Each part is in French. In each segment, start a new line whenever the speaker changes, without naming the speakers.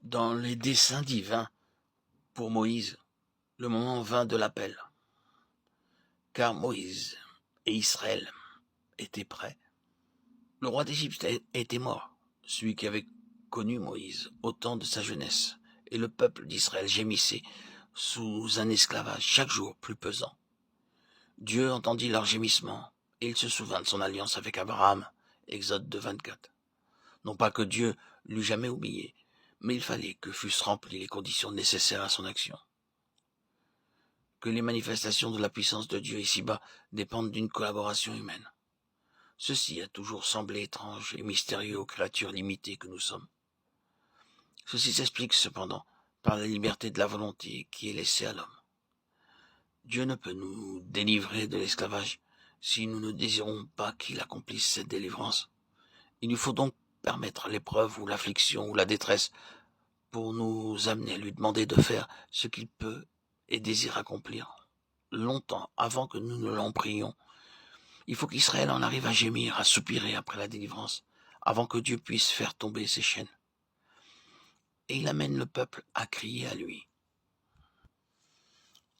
Dans les desseins divins, pour Moïse, le moment vint de l'appel, car Moïse et Israël étaient prêts. Le roi d'Égypte était mort, celui qui avait connu Moïse au temps de sa jeunesse, et le peuple d'Israël gémissait sous un esclavage chaque jour plus pesant. Dieu entendit leurs gémissements, et il se souvint de son alliance avec Abraham, Exode 2,24. Non pas que Dieu l'eût jamais oublié, mais il fallait que fussent remplies les conditions nécessaires à son action. Que les manifestations de la puissance de Dieu ici-bas dépendent d'une collaboration humaine. Ceci a toujours semblé étrange et mystérieux aux créatures limitées que nous sommes. Ceci s'explique cependant par la liberté de la volonté qui est laissée à l'homme. Dieu ne peut nous délivrer de l'esclavage si nous ne désirons pas qu'il accomplisse cette délivrance. Il nous faut donc permettre l'épreuve ou l'affliction ou la détresse pour nous amener à lui demander de faire ce qu'il peut et désire accomplir. Longtemps avant que nous ne l'en prions, il faut qu'Israël en arrive à gémir, à soupirer après la délivrance, avant que Dieu puisse faire tomber ses chaînes. Et il amène le peuple à crier à lui,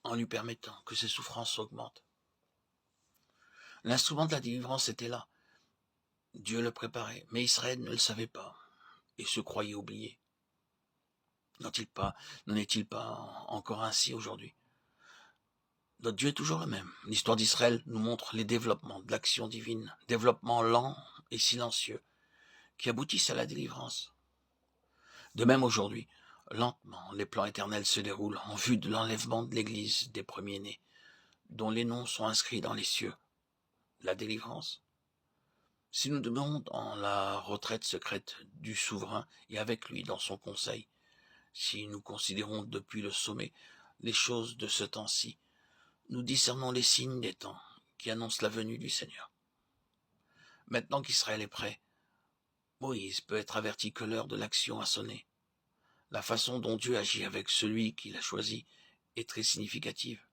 en lui permettant que ses souffrances augmentent. L'instrument de la délivrance était là. Dieu le préparait, mais Israël ne le savait pas et se croyait oublié. N'en est-il pas encore ainsi aujourd'hui? Notre Dieu est toujours le même. L'histoire d'Israël nous montre les développements de l'action divine, développements lents et silencieux, qui aboutissent à la délivrance. De même aujourd'hui, lentement, les plans éternels se déroulent en vue de l'enlèvement de l'Église des premiers-nés, dont les noms sont inscrits dans les cieux. La délivrance. Si nous demeurons dans la retraite secrète du souverain et avec lui dans son conseil, si nous considérons depuis le sommet les choses de ce temps-ci, nous discernons les signes des temps qui annoncent la venue du Seigneur. Maintenant qu'Israël est prêt, Moïse peut être averti que l'heure de l'action a sonné. La façon dont Dieu agit avec celui qu'il a choisi est très significative.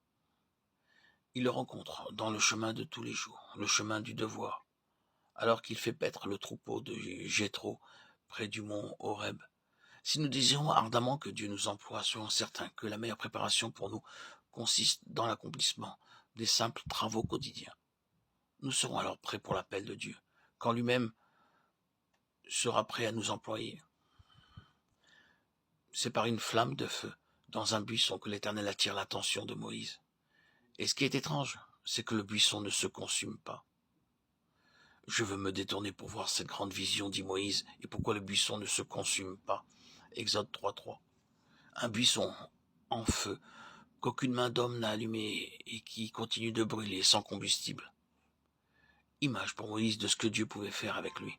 Il le rencontre dans le chemin de tous les jours, le chemin du devoir, alors qu'il fait paître le troupeau de Jéthro près du mont Horeb. Si nous désirons ardemment que Dieu nous emploie, soyons certains que la meilleure préparation pour nous consiste dans l'accomplissement des simples travaux quotidiens. Nous serons alors prêts pour l'appel de Dieu, quand lui-même sera prêt à nous employer. C'est par une flamme de feu, dans un buisson, que l'Éternel attire l'attention de Moïse. Et ce qui est étrange, c'est que le buisson ne se consume pas. Je veux me détourner pour voir cette grande vision, dit Moïse, et pourquoi le buisson ne se consume pas. Exode 3.3. Un buisson en feu, qu'aucune main d'homme n'a allumé et qui continue de brûler sans combustible. Image pour Moïse de ce que Dieu pouvait faire avec lui.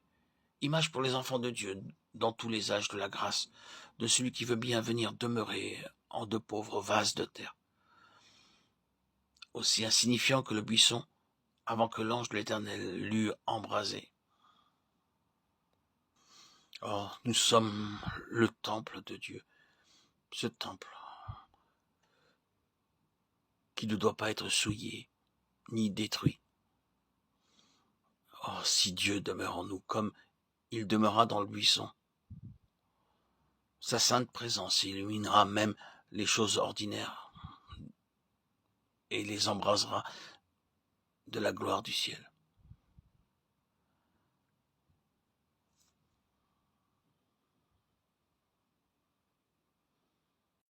Image pour les enfants de Dieu, dans tous les âges de la grâce, de celui qui veut bien venir demeurer en de pauvres vases de terre. Aussi insignifiant que le buisson, avant que l'ange de l'Éternel l'eût embrasé. Oh, nous sommes le temple de Dieu, ce temple qui ne doit pas être souillé ni détruit. Oh, si Dieu demeure en nous comme il demeura dans le buisson, sa sainte présence illuminera même les choses ordinaires et les embrasera de la gloire du ciel.